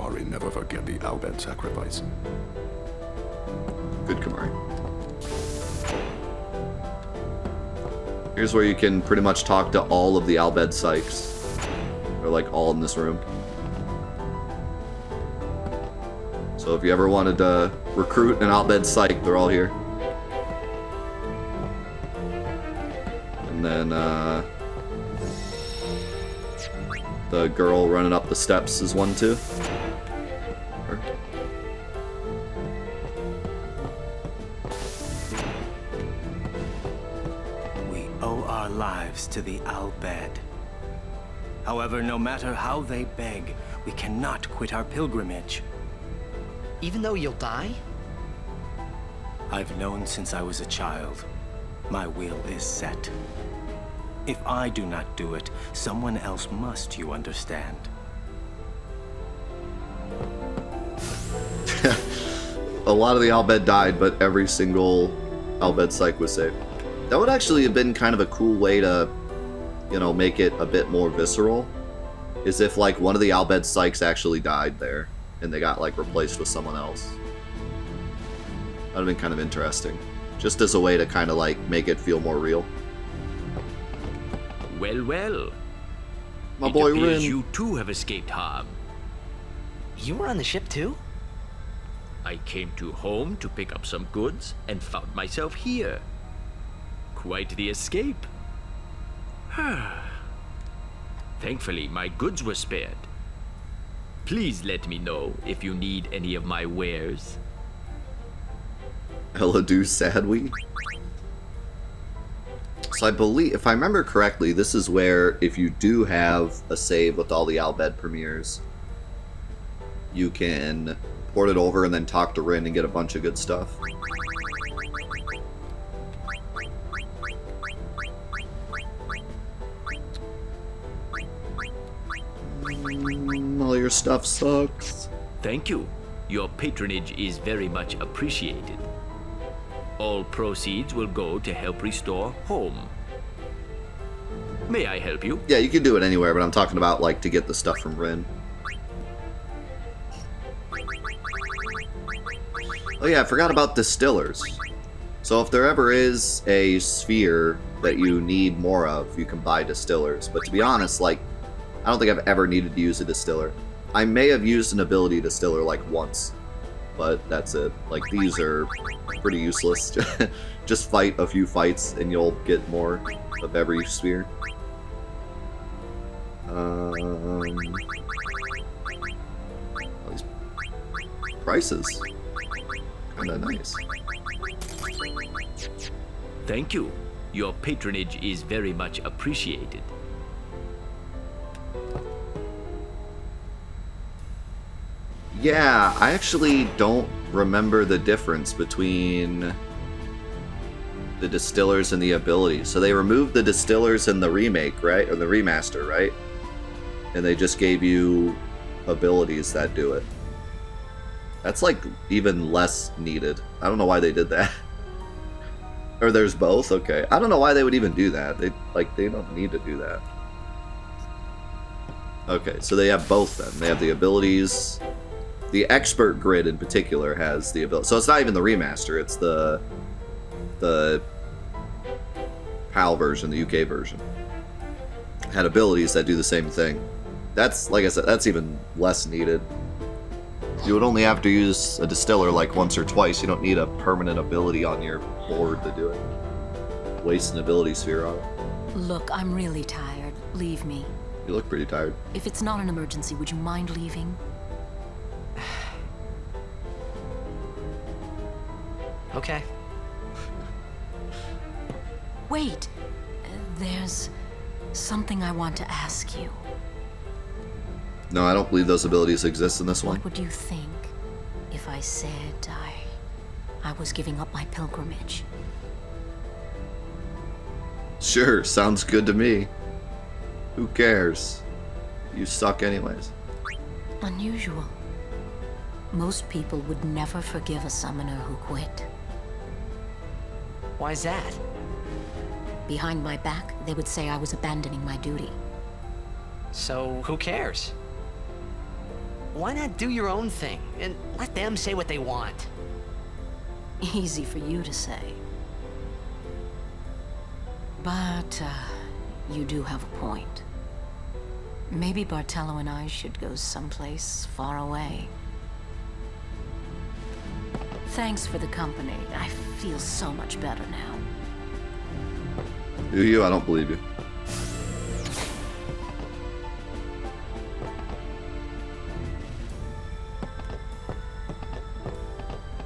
Kamari never forget the Al Bhed sacrifice. Good Kamari. Here's where you can pretty much talk to all of the Al Bhed psychs. They're like all in this room. So if you ever wanted to recruit an Al Bhed psych, they're all here. And then the girl running up the steps is one too. Her. We owe our lives to the Al Bhed. However, no matter how they beg, we cannot quit our pilgrimage. Even though you'll die? I've known since I was a child. My will is set. If I do not do it, someone else must, you understand. A lot of the Al Bhed died, but every single Al Bhed psych was saved. That would actually have been kind of a cool way to, you know, make it a bit more visceral. Is if, like, one of the Al Bhed psychs actually died there, and they got, like, replaced with someone else. That would have been kind of interesting. Just as a way to kind of, like, make it feel more real. Well, well. My boy It appears Rin. you too have escaped harm. You were on the ship too? I came to home to pick up some goods and found myself here. Quite the escape. Thankfully, my goods were spared. Please let me know if you need any of my wares. Eladu Sadwi. So I believe, if I remember correctly, this is where if you do have a save with all the Al Bhed premieres, you can port it over and then talk to Rin and get a bunch of good stuff. All your stuff sucks. Thank you. Your patronage is very much appreciated. All proceeds will go to help restore home. May I help you? Yeah, you can do it anywhere, but I'm talking about, like, to get the stuff from Rin. Oh yeah, I forgot about distillers. So if there ever is a sphere that you need more of, you can buy distillers. But to be honest, like, I don't think I've ever needed to use a distiller. I may have used an ability distiller, like, once. But that's it. Like, these are pretty useless. Just fight a few fights and you'll get more of every sphere. These prices. Kinda nice. Thank you. Your patronage is very much appreciated. Yeah, I actually don't remember the difference between the distillers and the abilities. So they removed the distillers in the remake, right? Or the remaster, right? And they just gave you abilities that do it. That's like even less needed. I don't know why they did that. Or there's both? Okay. I don't know why they would even do that. They don't need to do that. Okay, so they have both then. They have the abilities. The expert grid in particular has the ability. So it's not even the remaster, it's the PAL version, the UK version. Had abilities that do the same thing. That's, like I said, that's even less needed. You would only have to use a distiller like once or twice. You don't need a permanent ability on your board to do it. Waste an ability sphere on it. Look, I'm really tired. Leave me. You look pretty tired. If it's not an emergency, would you mind leaving? Okay. Wait. There's something I want to ask you. No, I don't believe those abilities exist in this one. What would you think if I said I was giving up my pilgrimage? Sure, sounds good to me. Who cares? You suck anyways. Unusual. Most people would never forgive a summoner who quit. Why's that? Behind my back, they would say I was abandoning my duty. So, who cares? why not do your own thing and let them say what they want? Easy for you to say. But, you do have a point. Maybe Bartello and I should go someplace far away. Thanks for the company. I feel so much better now. Do you? I don't believe you.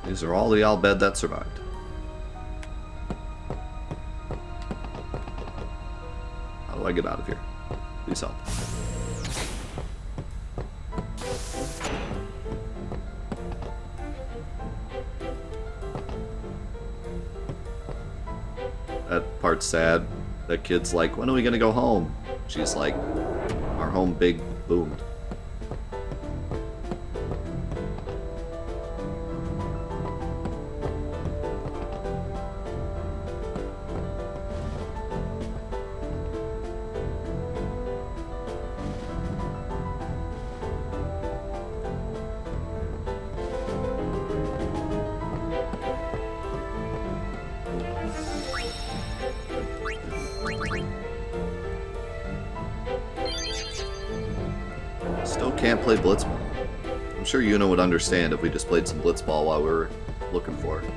These are all the Al Bhed that survived. How do I get out of here? Please help. That part's sad. That kid's like, when are we gonna go home? She's like, our home big boomed. Still can't play Blitzball. I'm sure Yuna would understand if we just played some Blitzball while we were looking for it.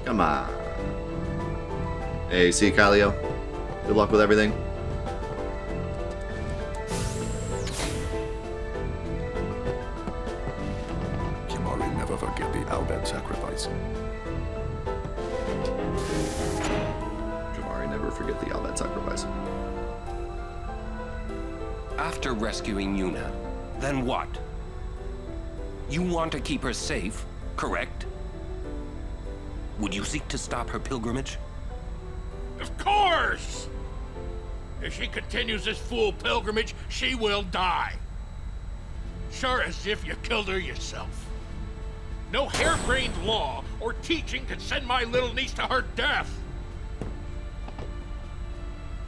Come on. Hey, see Kylio? Good luck with everything. Kimari never forget the Al Bhed sacrifice. Jamari, never forget the Al Bhed sacrifice. After rescuing Yuna, then what? You want to keep her safe, correct? Would you seek to stop her pilgrimage? Of course! If she continues this fool pilgrimage, she will die. Sure as if you killed her yourself. No harebrained law or teaching can send my little niece to her death.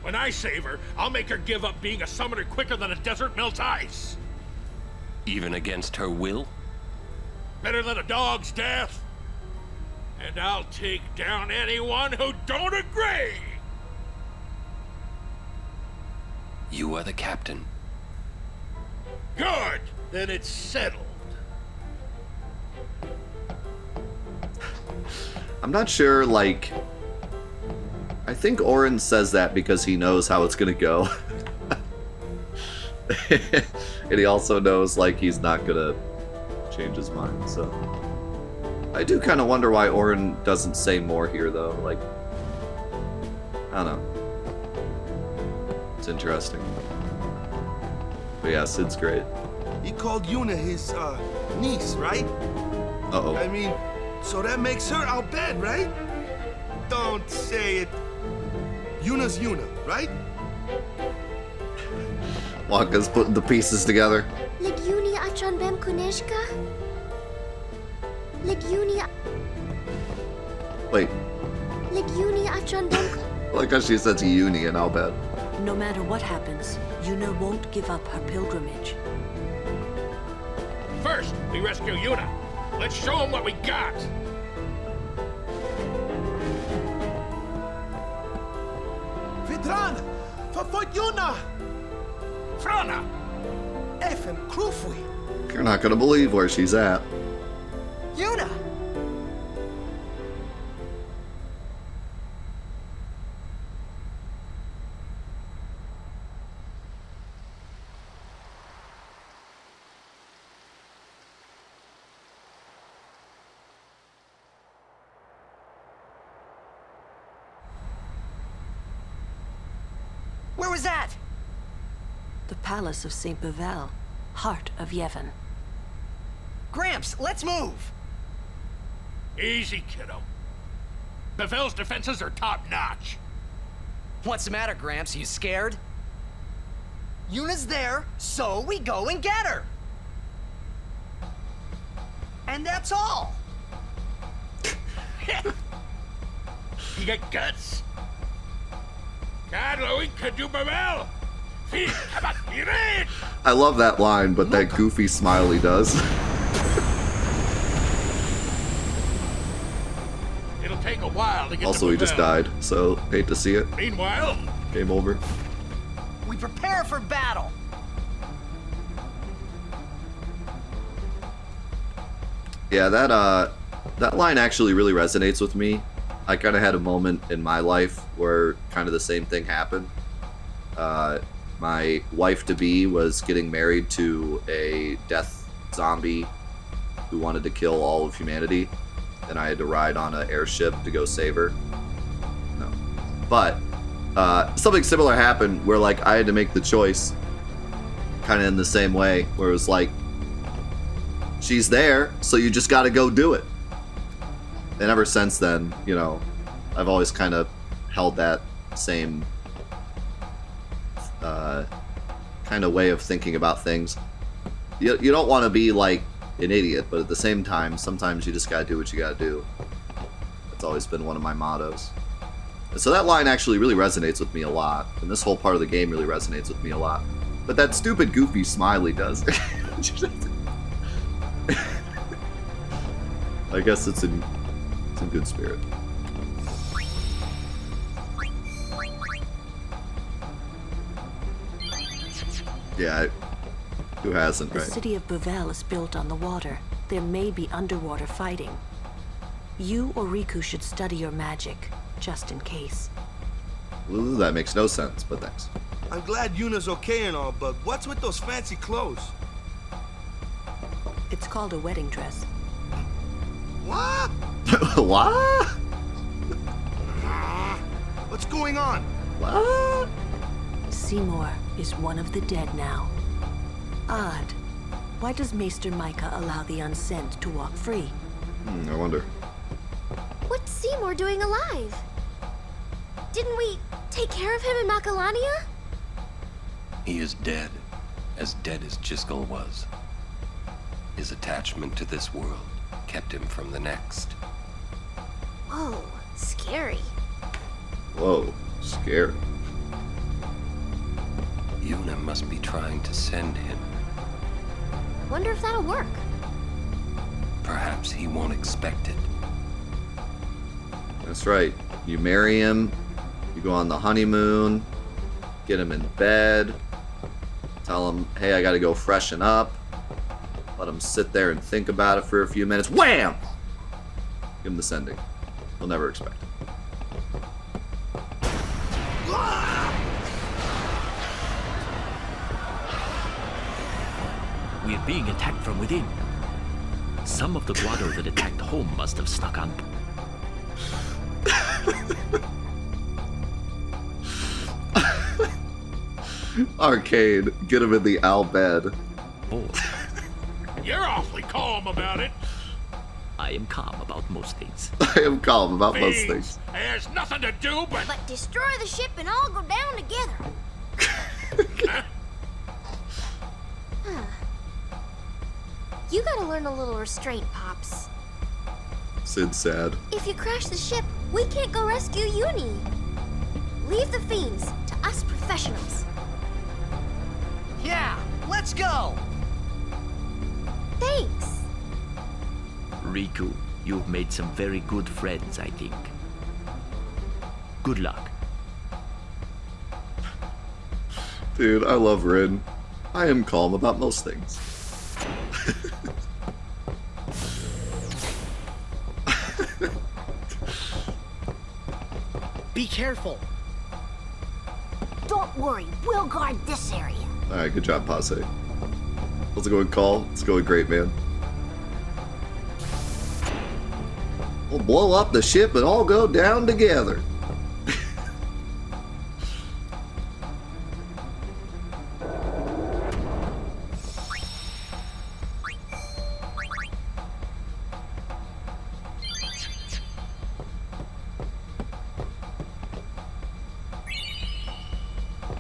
When I save her, I'll make her give up being a summoner quicker than a desert melts ice. Even against her will? Better than a dog's death. And I'll take down anyone who don't agree. You are the captain. Good. Then it's settled. I'm not sure, like... I think Orin says that because he knows how it's gonna go. And he also knows, like, he's not gonna change his mind, so... I do kind of wonder why Orin doesn't say more here, though. Like, I don't know. It's interesting. But yeah, Sid's great. He called Yuna his, niece, right? Uh-oh. I mean, so that makes her Al Bhed, right? Don't say it. Yuna's Yuna, right? Wonka's putting the pieces together. Legiuni atron bem kuneshka? Legiuni Wait, Legiuni atron bem I like how she says Uni and Al Bhed. No matter what happens, Yuna won't give up her pilgrimage. First, we rescue Yuna. Let's show them what we got. Vidran! Verfolgt Yuna! Frana! Effen Krufwi! You're not gonna believe where she's at. Yuna! Where was that? The palace of St. Bevelle, heart of Yevon. Gramps, let's move! Easy, kiddo. Bevelle's defenses are top-notch. What's the matter, Gramps? You scared? Yuna's there, so we go and get her! And that's all! You got guts? God, Louis, could do Bevelle? I love that line, but that goofy smile he does. It'll take a while to get Also, to he just Bevelle. died, so hate to see it. Meanwhile, Game over. We prepare for battle. Yeah, that line actually really resonates with me. I kind of had a moment in my life where kind of the same thing happened. My wife-to-be was getting married to a death zombie who wanted to kill all of humanity, and I had to ride on an airship to go save her. No. But something similar happened where, like, I had to make the choice kind of in the same way, where it was like, she's there, so you just got to go do it. And ever since then, you know, I've always kind of held that same kind of way of thinking about things. You don't want to be like an idiot, but at the same time, sometimes you just got to do what you got to do. That's always been one of my mottos. And so that line actually really resonates with me a lot, and this whole part of the game really resonates with me a lot. But that stupid, goofy smiley does. I guess it's in good spirit. Yeah, who hasn't, The right? city of Bevelle is built on the water. There may be underwater fighting. You or Riku should study your magic, just in case. Ooh, that makes no sense, but thanks. I'm glad Yuna's okay and all, but what's with those fancy clothes? It's called a wedding dress. What? What? What's going on? What? Seymour is one of the dead now. Odd. Why does Maester Micah allow the unsent to walk free? I wonder. What's Seymour doing alive? Didn't we take care of him in Macalania? He is dead as Jiskel was. His attachment to this world kept him from the next. Whoa, scary. Whoa, scary. Yuna must be trying to send him. Wonder if that'll work. Perhaps he won't expect it. That's right. You marry him, you go on the honeymoon, get him in bed, tell him, hey, I gotta go freshen up, let him sit there and think about it for a few minutes. Wham! Give him the sending. He'll never expect it. We're being attacked from within. Some of the Guado that attacked home must have snuck on. Arcade, get him in the Bed. board. You're awfully calm about it. I am calm about most things. I am calm about most Fiends. things. There's nothing to do but... But destroy the ship and all go down together. Huh? You gotta learn a little restraint, Pops. Sid's sad. If you crash the ship, we can't go rescue Uni. Leave the fiends to us professionals. Yeah, let's go! Thanks. Riku, you've made some very good friends, I think. Good luck. Dude, I love Rin. I am calm about most things. Be careful. Don't worry, we'll guard this area. Alright, good job, Passe. How's it going, Call? It's going great, man. We'll blow up the ship and all go down together.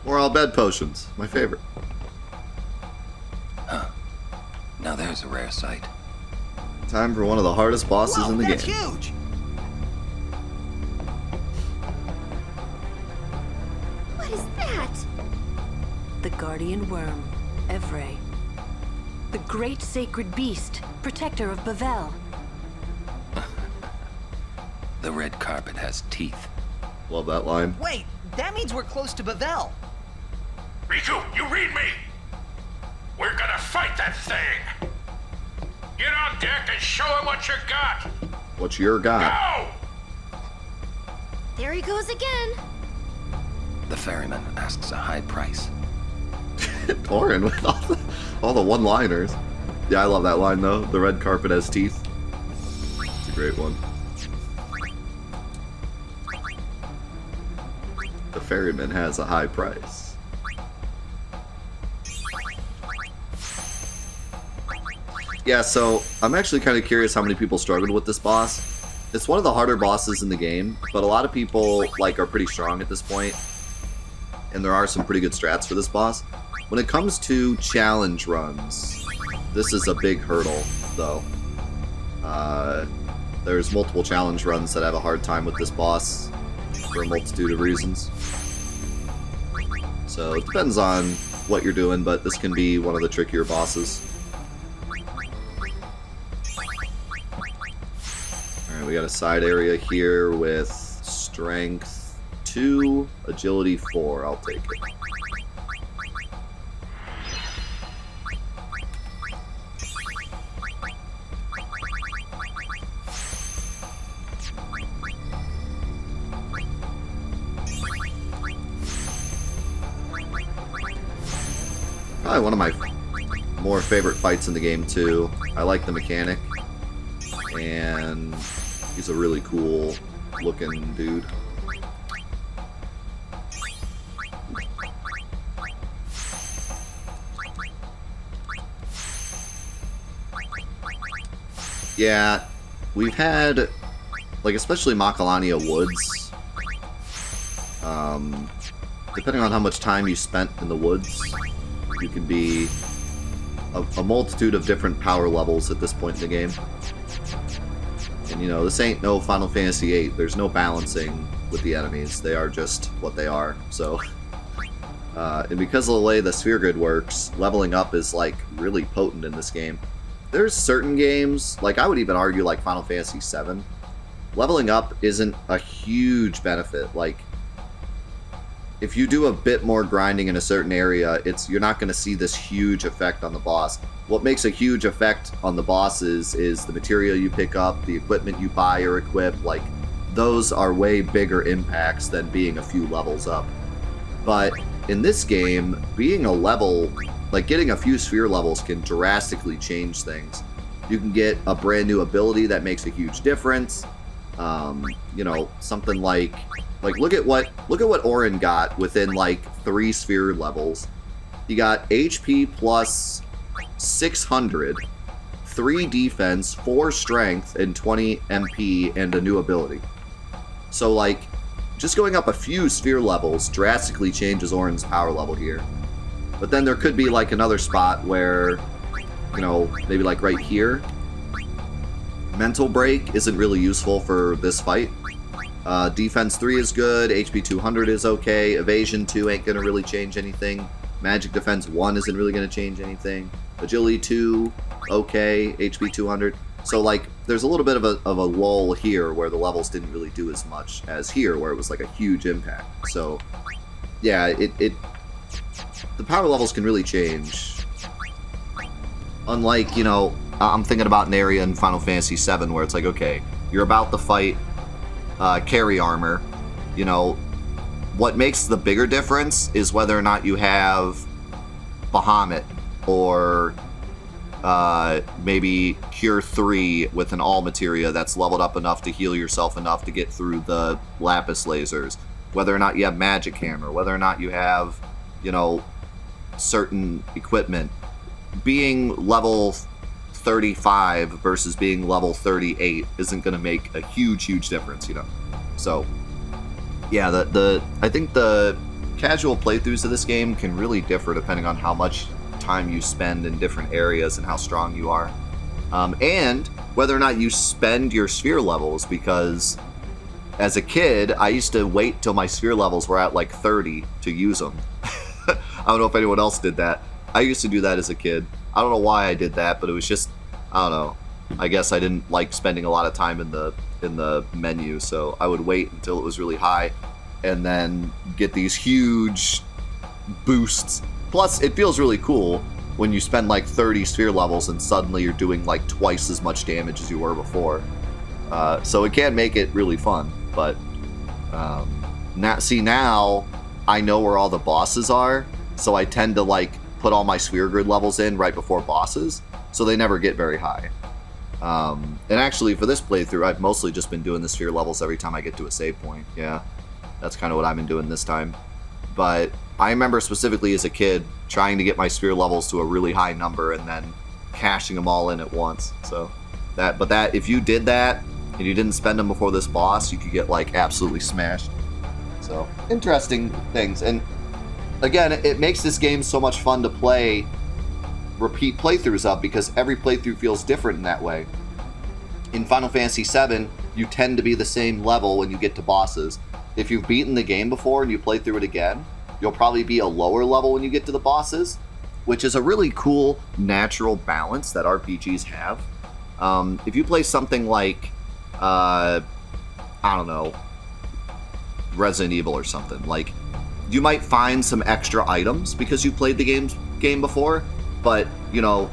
Or all bed potions, my favorite. Now there's a rare sight. Time for one of the hardest bosses Whoa, in the that's game. huge! What is that? The guardian worm, Evrae. The great sacred beast, protector of Bevelle. The red carpet has teeth. Love that line. Wait, that means we're close to Bevelle. Riku, you read me! We're gonna fight that thing! Get on deck and show him what you got! What's your guy? Go! There he goes again. The ferryman asks a high price. Orin with all the one-liners. Yeah, I love that line though. The red carpet has teeth. It's a great one. The ferryman has a high price. Yeah, so I'm actually kind of curious how many people struggled with this boss. It's one of the harder bosses in the game, but a lot of people are pretty strong at this point, and there are some pretty good strats for this boss. When it comes to challenge runs, this is a big hurdle, though. There's multiple challenge runs that have a hard time with this boss for a multitude of reasons. So it depends on what you're doing, but this can be one of the trickier bosses. Alright, we got a side area here with strength 2, agility 4. I'll take it. Probably one of my more favorite fights in the game too. I like the mechanic, and he's a really cool looking dude. Yeah, we've had, especially Macalania Woods. Depending on how much time you spent in the woods, you can be a multitude of different power levels at this point in the game. And this ain't no Final Fantasy VIII. There's no balancing with the enemies. They are just what they are. So, and because of the way the sphere grid works, leveling up is really potent in this game. There's certain games, I would even argue Final Fantasy VII, leveling up isn't a huge benefit. If you do a bit more grinding in a certain area, you're not going to see this huge effect on the boss. What makes a huge effect on the bosses is the material you pick up, the equipment you buy or equip. Those are way bigger impacts than being a few levels up. But in this game, being a level, getting a few sphere levels can drastically change things. You can get a brand new ability that makes a huge difference. Something look at what Orin got within 3 sphere levels. He got HP plus 600, 3 defense, 4 strength, and 20 MP, and a new ability. So just going up a few sphere levels drastically changes Orin's power level here. But then there could be another spot where, maybe right here, mental break isn't really useful for this fight. Defense 3 is good, HP 200 is okay, Evasion 2 ain't gonna really change anything, Magic Defense 1 isn't really gonna change anything, Agility 2, okay, HP 200. So there's a little bit of a lull here where the levels didn't really do as much as here, where it was a huge impact. So yeah, the power levels can really change. Unlike, I'm thinking about an area in Final Fantasy VII where it's okay, you're about to fight carry armor. What makes the bigger difference is whether or not you have Bahamut or maybe Cure 3 with an all materia that's leveled up enough to heal yourself enough to get through the lapis lasers, whether or not you have magic hammer, whether or not you have certain equipment. Being level 35 versus being level 38 isn't going to make a huge difference, So yeah, I think the casual playthroughs of this game can really differ depending on how much time you spend in different areas and how strong you are, and whether or not you spend your sphere levels, because as a kid I used to wait till my sphere levels were at 30 to use them. I don't know if anyone else did that. I used to do that as a kid. I don't know why I did that, but it was just, I don't know. I guess I didn't like spending a lot of time in the menu, so I would wait until it was really high and then get these huge boosts. Plus, it feels really cool when you spend like 30 sphere levels and suddenly you're doing like twice as much damage as you were before. So it can make it really fun, but now I know where all the bosses are, so I tend to like put all my sphere grid levels in right before bosses, so they never get very high. And actually for this playthrough, I've mostly just been doing the sphere levels every time I get to a save point. Yeah, that's kind of what I've been doing this time. But I remember specifically as a kid trying to get my sphere levels to a really high number and then cashing them all in at once. So that if you did that and you didn't spend them before this boss, you could get like absolutely smashed. So interesting things. And again, it makes this game so much fun to play repeat playthroughs of, because every playthrough feels different in that way. In Final Fantasy VII, you tend to be the same level when you get to bosses. If you've beaten the game before and you play through it again, you'll probably be a lower level when you get to the bosses, which is a really cool natural balance that RPGs have. If you play something like, I don't know, Resident Evil or something, like, you might find some extra items because you played the game before, but, you know,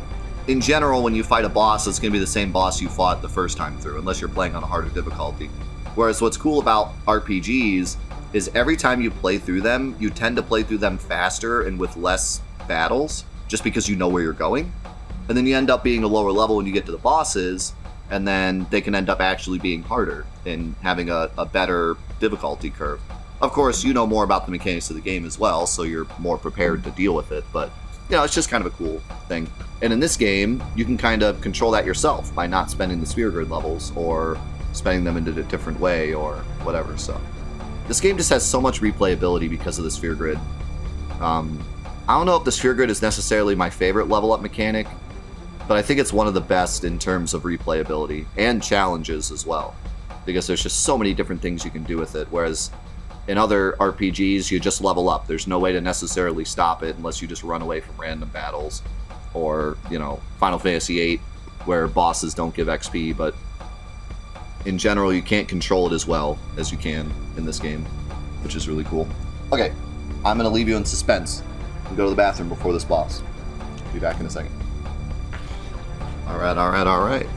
in general, when you fight a boss, it's going to be the same boss you fought the first time through, unless you're playing on a harder difficulty. Whereas what's cool about RPGs is every time you play through them, you tend to play through them faster and with less battles, just because you know where you're going. And then you end up being a lower level when you get to the bosses, and then they can end up actually being harder and having a better difficulty curve. Of course, you know more about the mechanics of the game as well, so you're more prepared to deal with it, but, you know, it's just kind of a cool thing. And in this game, you can kind of control that yourself by not spending the sphere grid levels or spending them in a different way or whatever. So this game just has so much replayability because of the sphere grid. I don't know if the sphere grid is necessarily my favorite level up mechanic, but I think it's one of the best in terms of replayability and challenges as well, because there's just so many different things you can do with it, whereas in other RPGs, you just level up. There's no way to necessarily stop it unless you just run away from random battles. Or, you know, Final Fantasy VIII, where bosses don't give XP, but in general, you can't control it as well as you can in this game, which is really cool. Okay, I'm going to leave you in suspense and go to the bathroom before this boss. Be back in a second. Alright.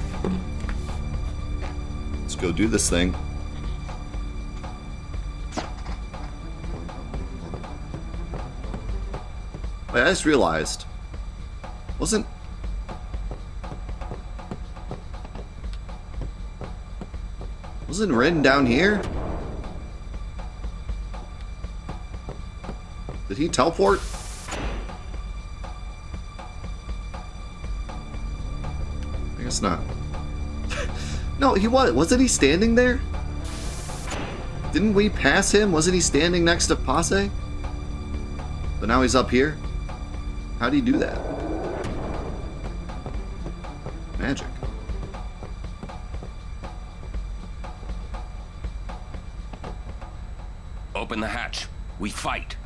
Let's go do this thing. Wait, I just realized, wasn't Rin down here? Did he teleport? I guess not. No, he was. Wasn't he standing there? Didn't we pass him? Wasn't he standing next to Passe? But now he's up here? How do you do that? Magic. Open the hatch. We fight.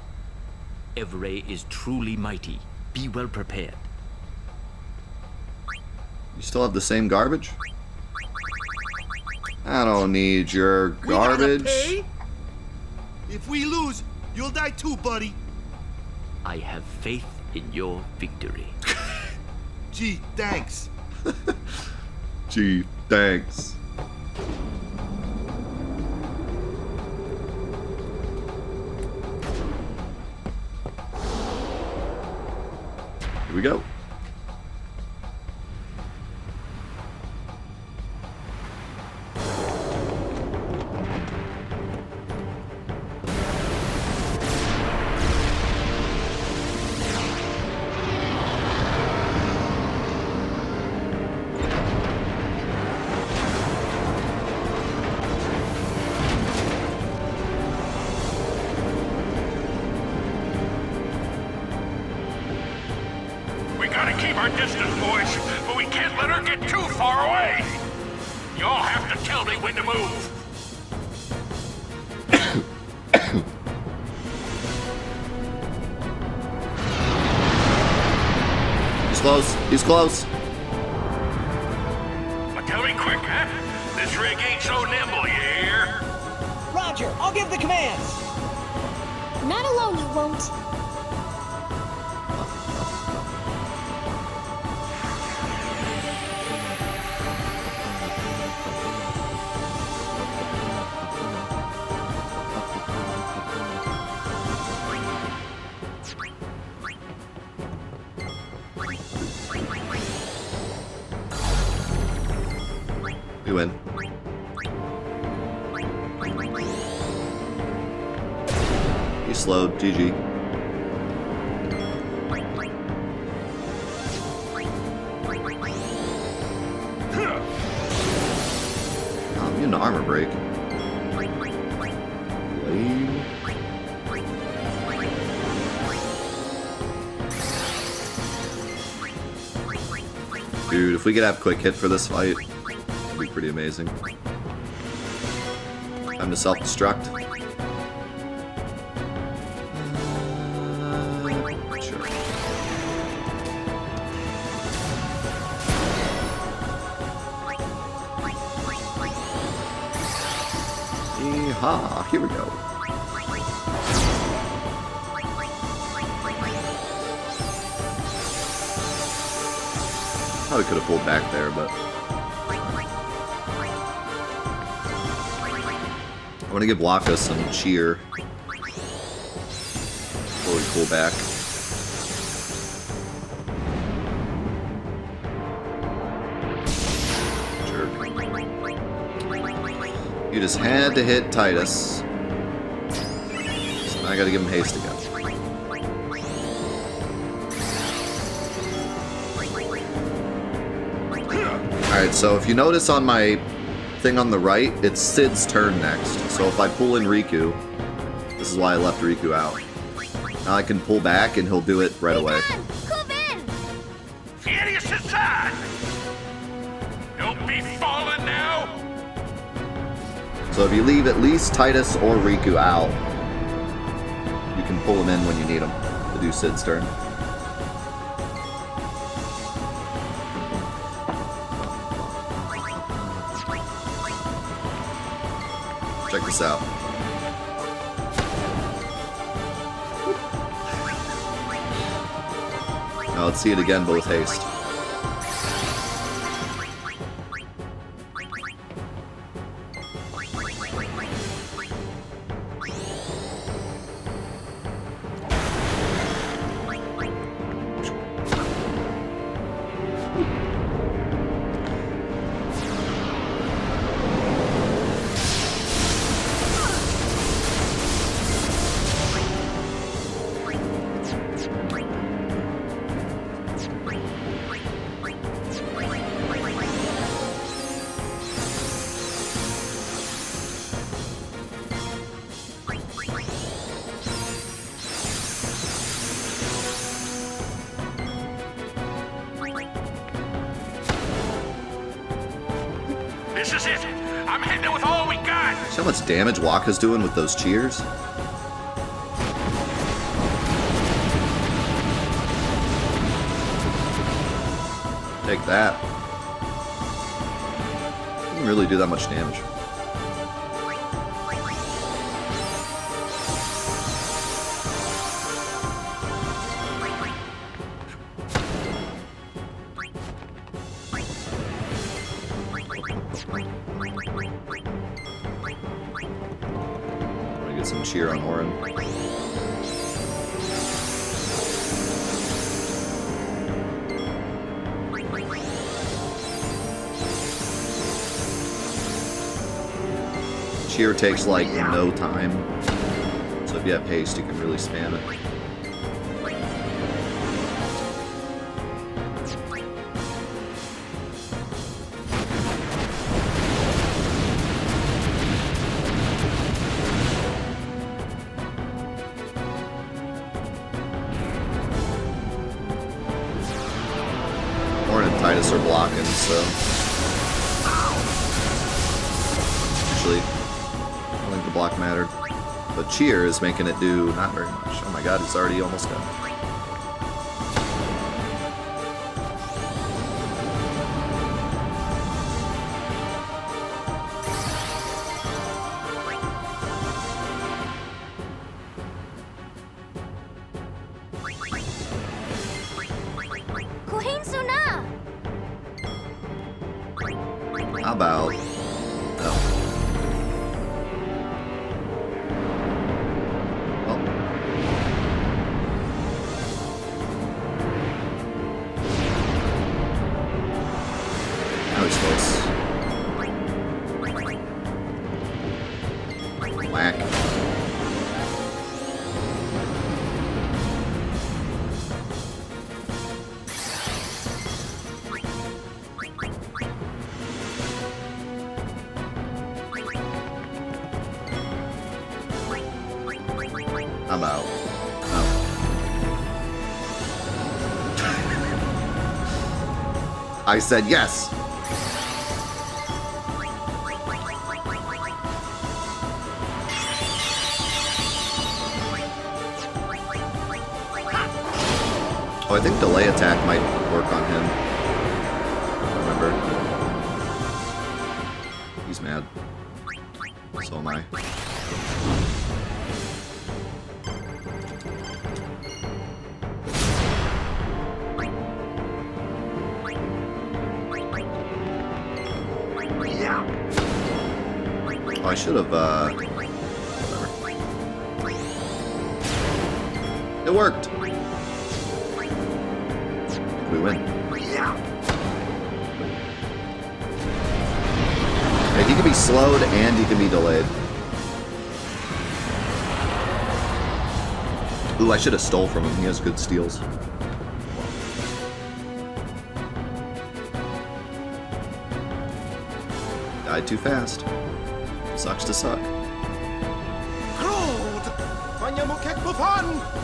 Evrae is truly mighty. Be well prepared. You still have the same garbage? I don't need your garbage. We gotta pay? If we lose, you'll die too, buddy. I have faith in your victory. Gee, thanks. Gee, thanks. Here we go. We gotta keep our distance, boys, but we can't let her get too far away. Y'all have to tell me when to move. close. He's close. Well, tell me quick, huh? This rig ain't so nimble, you hear? Roger, I'll give the commands. Not alone, you won't. We win. He slowed. GG. I'm getting an armor break. Lame. Dude, if we could have quick hit for this fight, it'd be pretty amazing. Time to self-destruct. Sure. Yeehaw, here we go. Probably could have pulled back there, but I want to give Waka some cheer before we pull back. Jerk. You just had to hit Titus. So now I gotta give him haste again. Alright, so if you notice on my thing on the right, it's Sid's turn next. So if I pull in Riku, this is why I left Riku out. Now I can pull back and he'll do it right away. Move in! Furious inside! Don't be falling now! So if you leave at least Titus or Riku out, you can pull them in when you need them to do Sid's turn. Check this out. Now let's see it again, but with haste. This is it! I'm hitting it with all we got! See how much damage Waka's doing with those cheers? Take that. Didn't really do that much damage. I'm gonna get some cheer on Orin. Cheer takes like no time, so if you have haste, you can really spam it. Orin and Titus are blocking, so actually, I don't think the block mattered. But cheer is making it do not very much. Oh my god, it's already almost done. How about... No. Oh. Now he's close. Whack. I'm out. Oh. I said yes. Oh, I think delay attack might work on him. Remember? He's mad. So am I. Oh, I should have, whatever. It worked! We win. Hey, he can be slowed and he can be delayed. Ooh, I should have stole from him. He has good steals. Died too fast. Sucks to suck.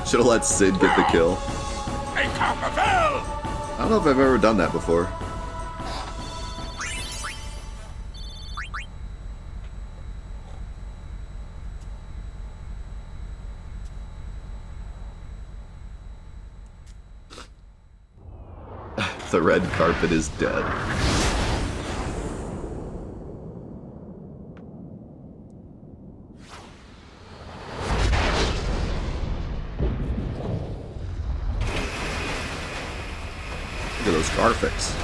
Should have let Sid get the kill. Hey, Bevelle! I don't know if I've ever done that before. The red carpet is dead. Look at those graphics.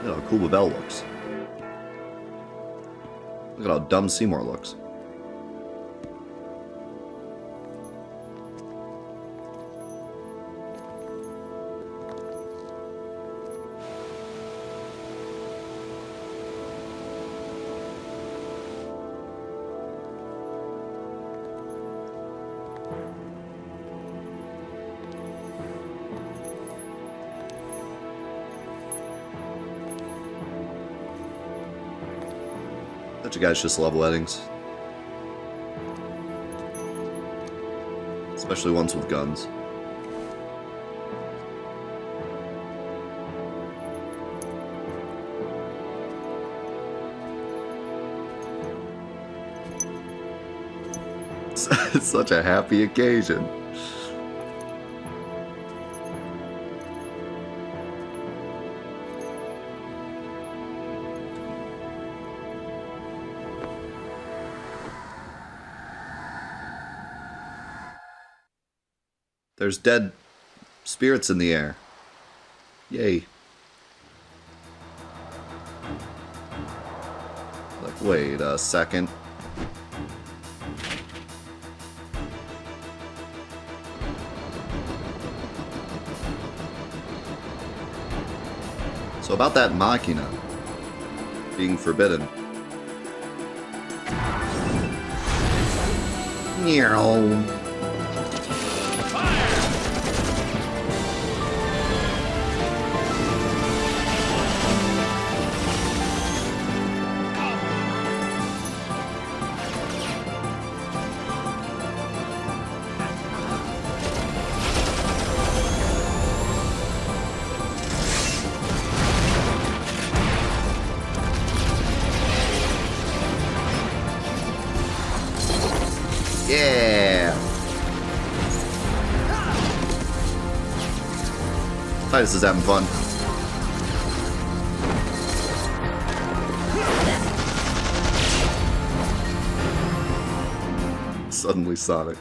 Look at how cool Bevelle looks. Look at how dumb Seymour looks. Such you guys just love weddings. Especially ones with guns. It's such a happy occasion. There's dead spirits in the air. Yay. Like, wait a second. So about that machina being forbidden. Meow. Yeah! Titus is having fun. Suddenly Sonic.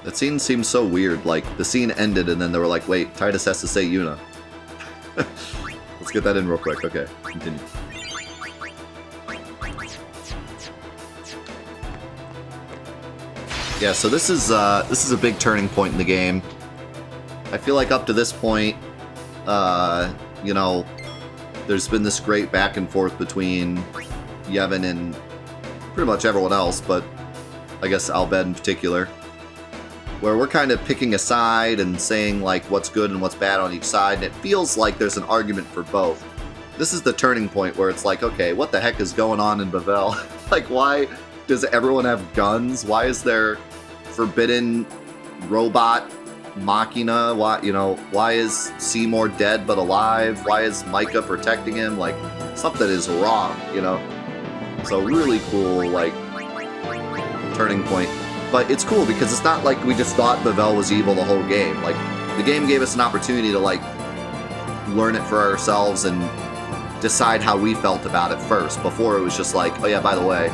That scene seems so weird. Like, the scene ended and then they were like, wait, Titus has to say Yuna. Let's get that in real quick. Okay, continue. Yeah, so this is a big turning point in the game. I feel like up to this point, you know, there's been this great back and forth between Yevon and pretty much everyone else, but I guess Al Bhed in particular, where we're kind of picking a side and saying like what's good and what's bad on each side, and it feels like there's an argument for both. This is the turning point where it's like, okay, what the heck is going on in Bevelle? Like, why does everyone have guns? Why is there forbidden robot machina? Why, you know, why is Seymour dead but alive? Why is Micah protecting him? Like, something is wrong, you know? So really cool, like, turning point. But it's cool because it's not like we just thought Bevelle was evil the whole game. Like, the game gave us an opportunity to, like, learn it for ourselves and decide how we felt about it first. Before it was just like, oh yeah, by the way,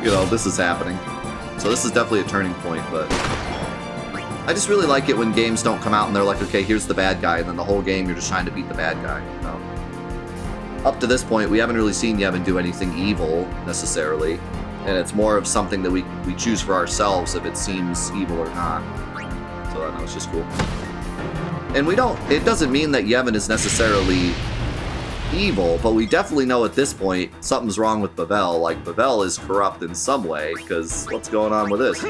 you know, this is happening. So this is definitely a turning point, but I just really like it when games don't come out and they're like, okay, here's the bad guy, and then the whole game you're just trying to beat the bad guy, you know? Up to this point, we haven't really seen Yevon do anything evil, necessarily, and it's more of something that we choose for ourselves if it seems evil or not. So I know, it's just cool. And it doesn't mean that Yevon is necessarily evil, but we definitely know at this point something's wrong with Bevelle. Like, Bevelle is corrupt in some way, because what's going on with this?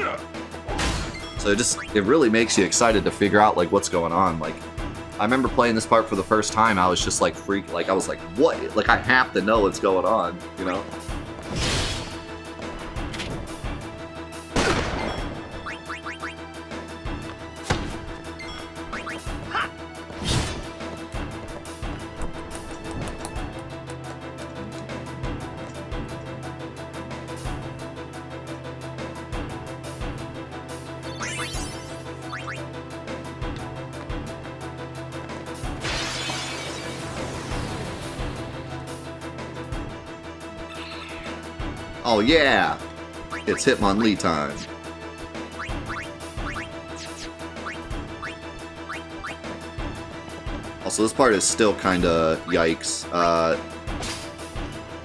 So it really makes you excited to figure out, like, what's going on. Like, I remember playing this part for the first time, I was just like I was like, what? Like, I have to know what's going on, you know? Oh yeah! It's Hitmonlee time. Also, this part is still kinda yikes.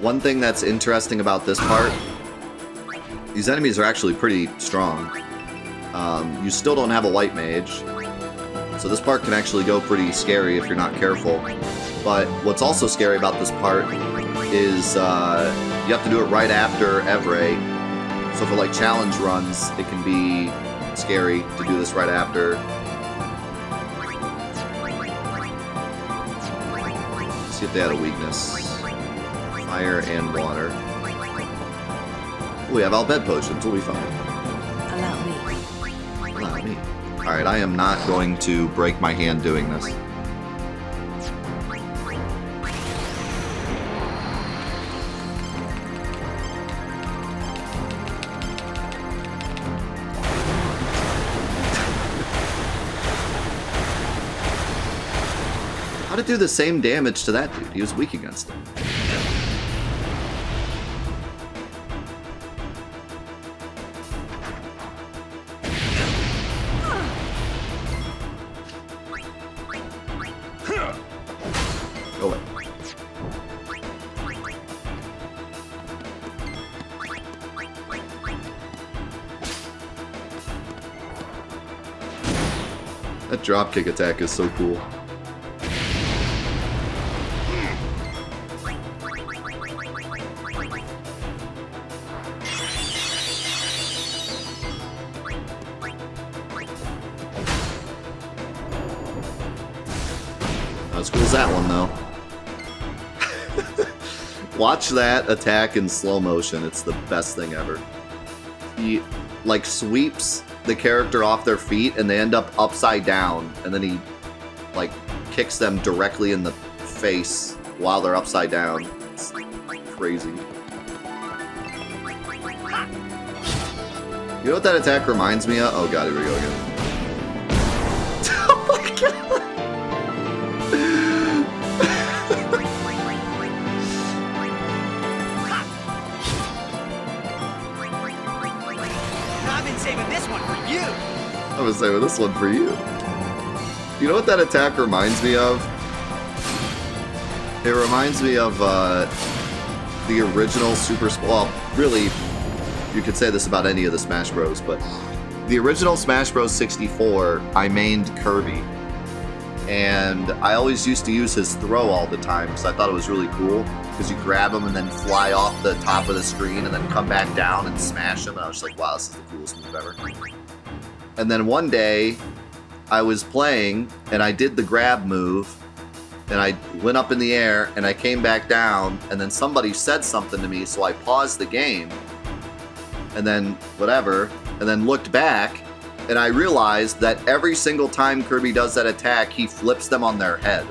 One thing that's interesting about this part, these enemies are actually pretty strong. You still don't have a white mage, so this part can actually go pretty scary if you're not careful. But what's also scary about this part is you have to do it right after Evrae. So for like challenge runs, it can be scary to do this right after. Let's see if they had a weakness. Fire and water. We have Al Bhed potions, we'll be fine. Allow me. Allow me. Alright, I am not going to break my hand doing this. How'd it do the same damage to that dude? He was weak against it. Go away. That dropkick attack is so cool. Not as cool as that one, though. Watch that attack in slow motion. It's the best thing ever. He, like, sweeps the character off their feet, and they end up upside down, and then he, like, kicks them directly in the face while they're upside down. It's crazy. You know what that attack reminds me of? Oh god, here we go again. Oh my god! been saving this one for you. I was saving this one for you. You know what that attack reminds me of? It reminds me of the original Super... Well, really, you could say this about any of the Smash Bros, but the original Smash Bros 64, I mained Kirby. And I always used to use his throw all the time because I thought it was really cool. Because you grab him and then fly off the top of the screen and then come back down and smash him. And I was just like, wow, this is the coolest move ever. And then one day, I was playing and I did the grab move. And I went up in the air and I came back down. And then somebody said something to me, so I paused the game. And then whatever. And then looked back. And I realized that every single time Kirby does that attack, he flips them on their head.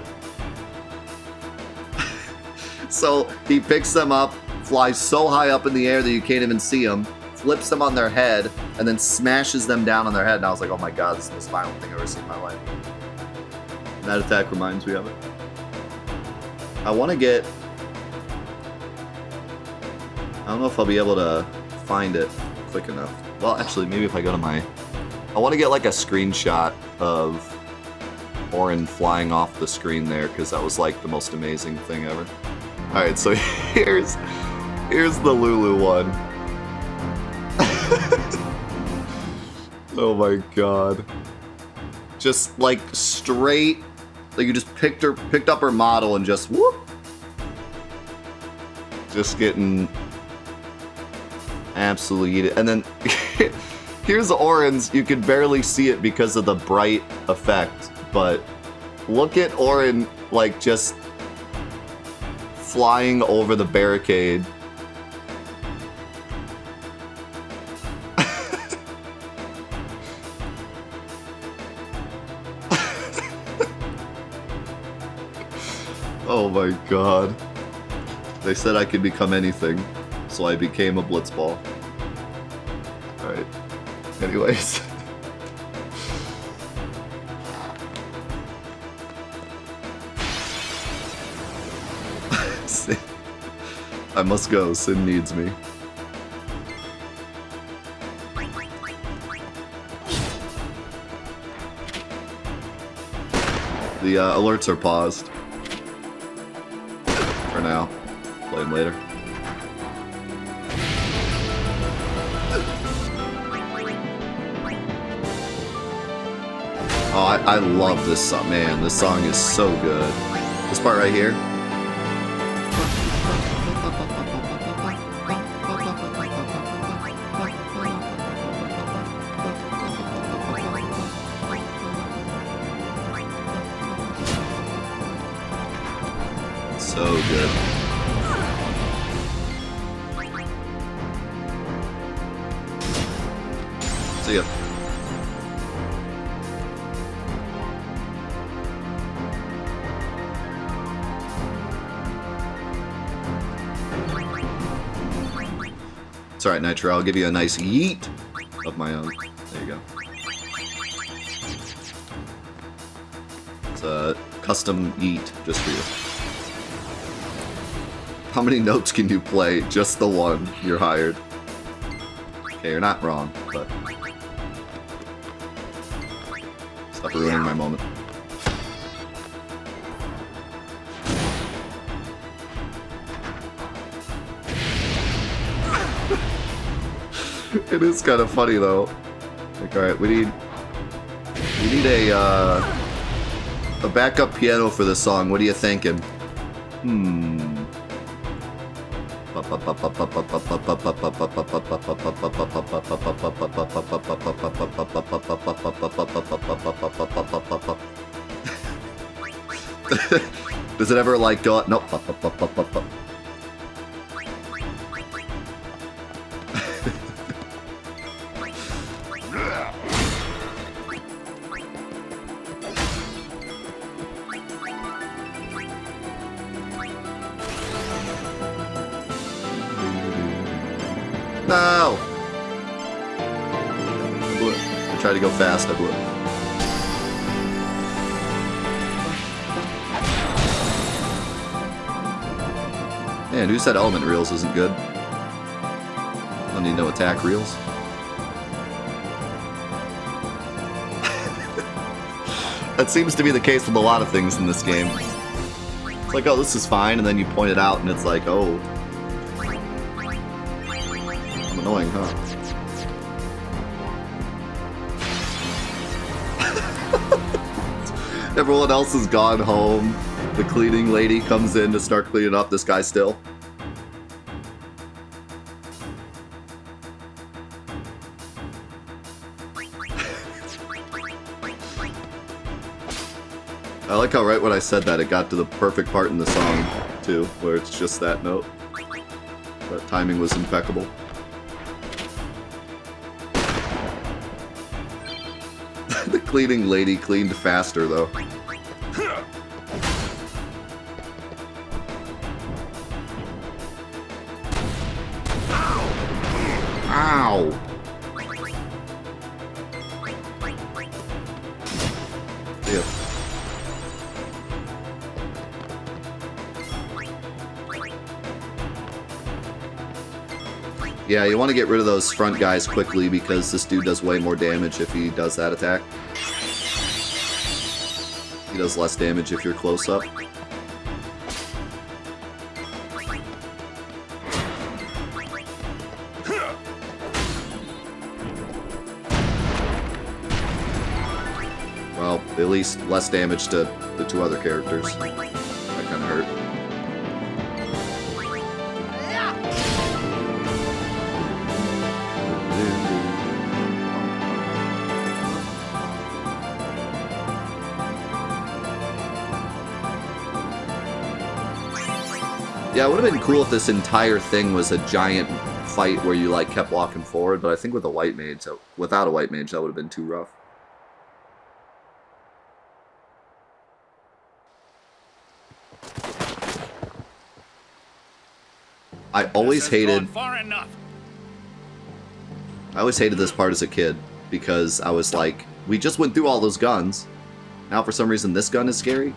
So he picks them up, flies so high up in the air that you can't even see them, flips them on their head, and then smashes them down on their head. And I was like, oh my god, this is the most violent thing I've ever seen in my life. And that attack reminds me of it. I want to get... I don't know if I'll be able to find it quick enough. Well, actually, maybe if I go to my... I want to get like a screenshot of Auron flying off the screen there, because that was like the most amazing thing ever. Alright, so here's the Lulu one. Oh my god. Just like straight, like you just picked up her model and just whoop. Just getting absolutely eaten. And then here's Auron's. You can barely see it because of the bright effect, but look at Auron like just flying over the barricade. Oh my god. They said I could become anything, so I became a blitzball. Alright. Anyways. I must go. Sin needs me. The alerts are paused. For now. Play them later. Oh, I love this song. Man, this song is so good. This part right here. So good. See ya. It's alright, Nitro. I'll give you a nice yeet of my own. There you go. It's a custom yeet just for you. How many notes can you play? Just the one. You're hired. Okay, you're not wrong, but... Stop ruining my moment. It is kind of funny, though. Like, alright, we need a backup piano for this song. What are you thinking? Does it ever like go? Nope. No! I blew it. I tried to go fast, I blew it. Man, who said element reels isn't good? Don't need no attack reels. That seems to be the case with a lot of things in this game. It's like, oh, this is fine, and then you point it out, and it's like, oh. Annoying, huh? Everyone else has gone home. The cleaning lady comes in to start cleaning up. This guy still. I like how right when I said that, it got to the perfect part in the song, too, where it's just that note. That timing was impeccable. The cleaning lady cleaned faster, though. Ow! Yeah. Yeah, you want to get rid of those front guys quickly because this dude does way more damage if he does that attack. He does less damage if you're close up. Well, at least less damage to the two other characters. That kind of hurt. Yeah, it would have been cool if this entire thing was a giant fight where you like kept walking forward, but I think with a white mage, without a white mage, that would have been too rough. I always hated this part as a kid because I was like, we just went through all those guns. Now for some reason this gun is scary.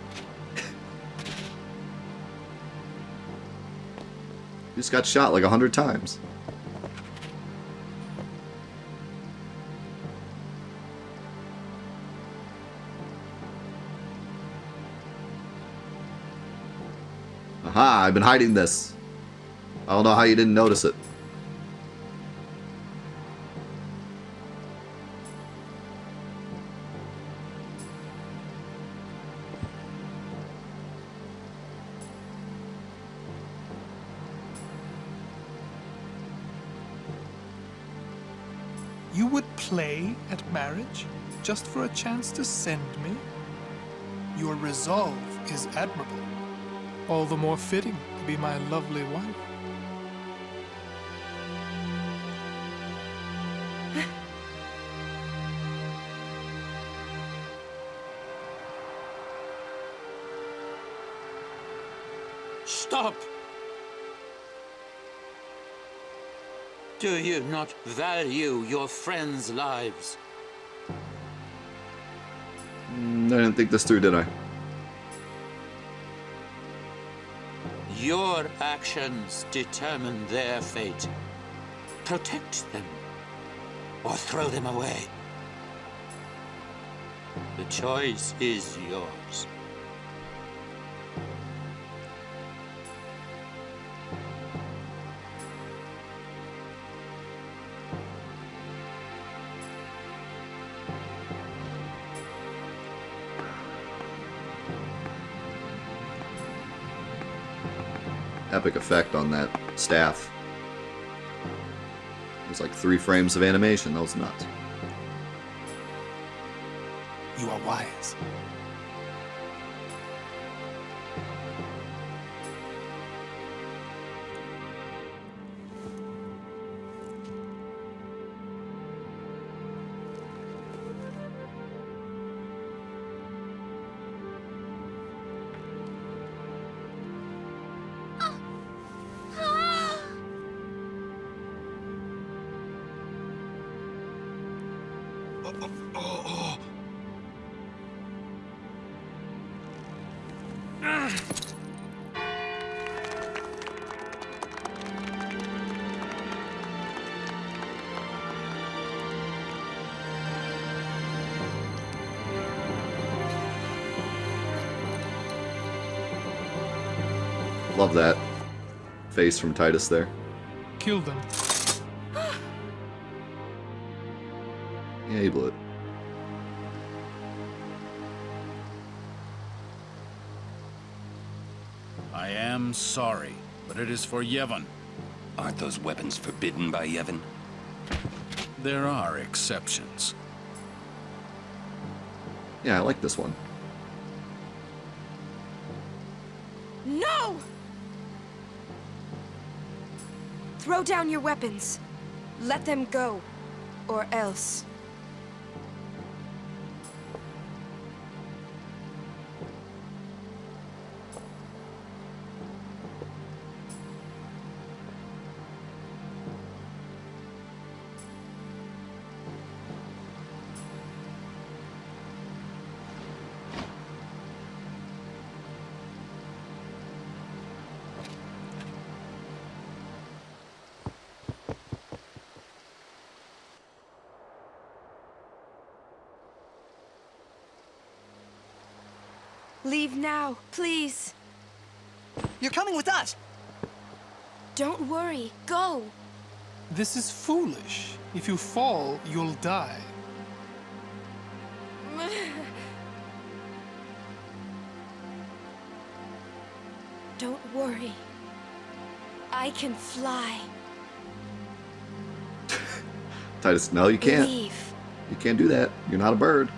Just got shot like 100 times. Aha, I've been hiding this. I don't know how you didn't notice it. You would play at marriage just for a chance to send me? Your resolve is admirable. All the more fitting to be my lovely wife. Stop! Do you not value your friends' lives? I didn't think this through, did I? Your actions determine their fate. Protect them, or throw them away. The choice is yours. Epic effect on that staff. It was like 3 frames of animation. That was nuts. You are wise. Love that face from Titus there. Kill them. Yeah, he blew it. I am sorry, but it is for Yevon. Aren't those weapons forbidden by Yevon? There are exceptions. Yeah, I like this one. No! Throw down your weapons. Let them go. Or else. Leave now, please. You're coming with us. Don't worry. Go. This is foolish. If you fall, you'll die. Don't worry. I can fly. Titus, no, you can't. Leave. You can't do that. You're not a bird.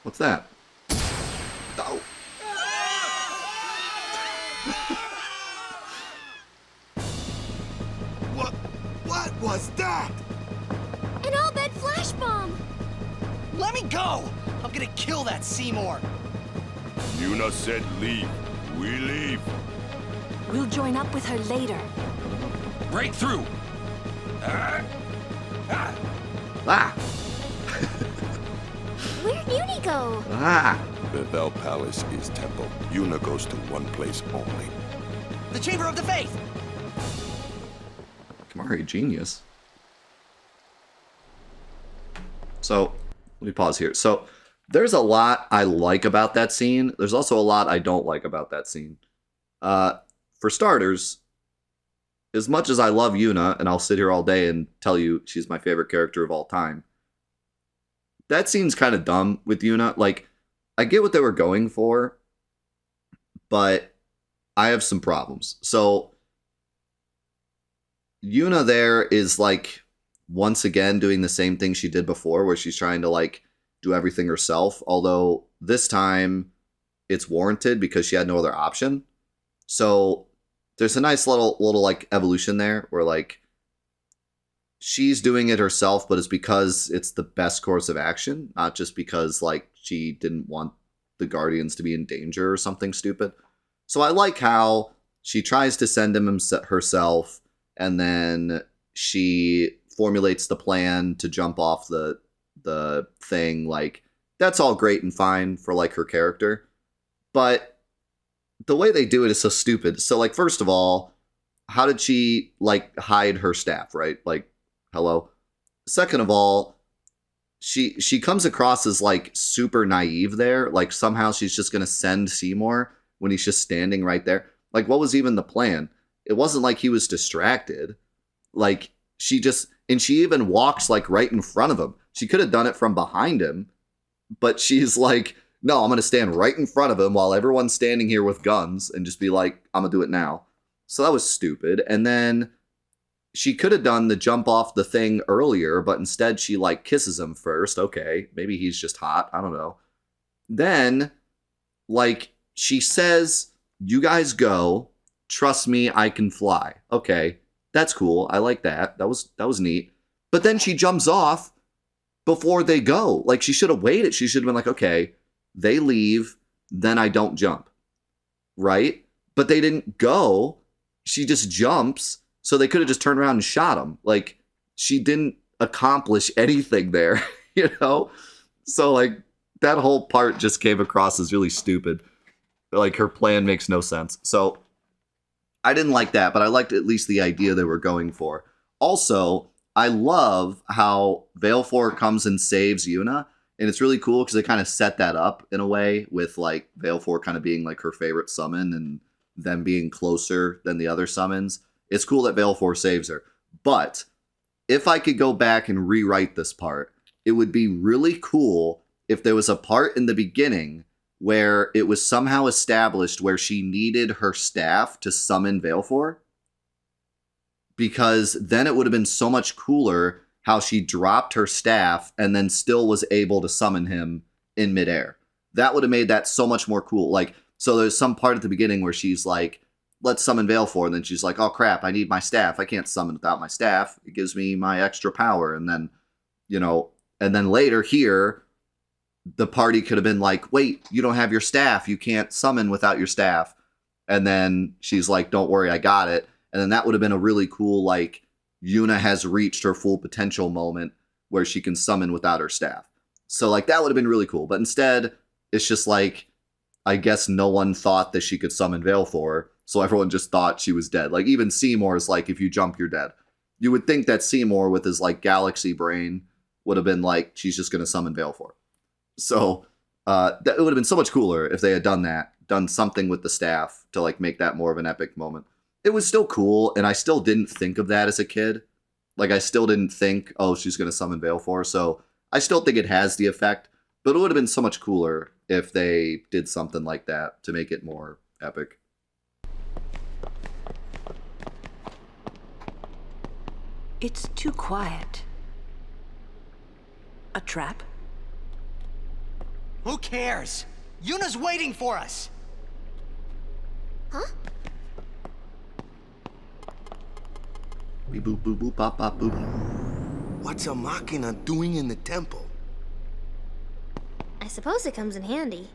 What's that? Oh. What was that? An all-bed flash bomb! Let me go! I'm gonna kill that Seymour! Yuna said leave. We leave. We'll join up with her later. Break through! Ah! Where'd Uni go? Ah! Bevelle Palace is temple. Yuna goes to one place only. The Chamber of the Faith! Kamari, genius. So, let me pause here. So, there's a lot I like about that scene. There's also a lot I don't like about that scene. For starters, as much as I love Yuna, and I'll sit here all day and tell you she's my favorite character of all time, that scene's kind of dumb with Yuna. Like, I get what they were going for, but I have some problems. So, Yuna there is, like, once again doing the same thing she did before, where she's trying to, like, do everything herself. Although, this time, it's warranted because she had no other option. So, there's a nice little like, evolution there, where, like, she's doing it herself, but it's because it's the best course of action, not just because, like, she didn't want the Guardians to be in danger or something stupid. So I like how she tries to send him herself, and then she formulates the plan to jump off the thing. Like, that's all great and fine for, like, her character. But the way they do it is so stupid. So, like, first of all, how did she, like, hide her staff, right? Like, hello? Second of all, she comes across as, like, super naive there. Like, somehow she's just going to send Seymour when he's just standing right there. Like, what was even the plan? It wasn't like he was distracted. Like, she even walks, like, right in front of him. She could have done it from behind him, but she's, like, no, I'm going to stand right in front of him while everyone's standing here with guns and just be like, I'm going to do it now. So that was stupid. And then she could have done the jump off the thing earlier, but instead she like kisses him first. Okay, maybe he's just hot. I don't know. Then, like, she says, you guys go. Trust me, I can fly. Okay, that's cool. I like that. That was neat. But then she jumps off before they go. Like, she should have waited. She should have been like, okay, they leave, then I don't jump. Right? But they didn't go. She just jumps. So they could have just turned around and shot him. Like, she didn't accomplish anything there, you know? So, like, that whole part just came across as really stupid. Like, her plan makes no sense. So, I didn't like that, but I liked at least the idea they were going for. Also, I love how Valefor comes and saves Yuna. And it's really cool because they kind of set that up in a way with, like, Valefor kind of being, like, her favorite summon and them being closer than the other summons. It's cool that Valefor saves her. But if I could go back and rewrite this part, it would be really cool if there was a part in the beginning where it was somehow established where she needed her staff to summon Valefor. Because then it would have been so much cooler how she dropped her staff and then still was able to summon him in midair. That would have made that so much more cool. Like, so there's some part at the beginning where she's like, let's summon Valefor, and then she's like, oh crap, I need my staff. I can't summon without my staff. It gives me my extra power. And then, you know, and then later here, the party could have been like, wait, you don't have your staff. You can't summon without your staff. And then she's like, don't worry, I got it. And then that would have been a really cool, like, Yuna has reached her full potential moment where she can summon without her staff. So, like, that would have been really cool. But instead, it's just like, I guess no one thought that she could summon Valefor, so everyone just thought she was dead. Like, even Seymour is like, if you jump, you're dead. You would think that Seymour, with his, like, galaxy brain, would have been like, she's just going to summon Valefor. So, that it would have been so much cooler if they had done that, done something with the staff to, like, make that more of an epic moment. It was still cool, and I still didn't think of that as a kid. Like, I still didn't think, oh, she's going to summon Valefor, so I still think it has the effect, but it would have been so much cooler if they did something like that to make it more epic. It's too quiet. A trap? Who cares? Yuna's waiting for us! Huh? Beep boop boop boop bop bop boop. What's a machina doing in the temple? I suppose it comes in handy.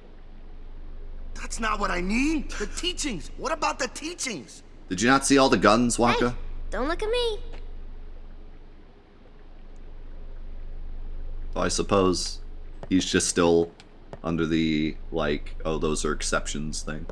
That's not what I mean. The teachings. What about the teachings? Did you not see all the guns, Waka? Hey, don't look at me. So I suppose he's just still under the, like, oh, those are exceptions thing.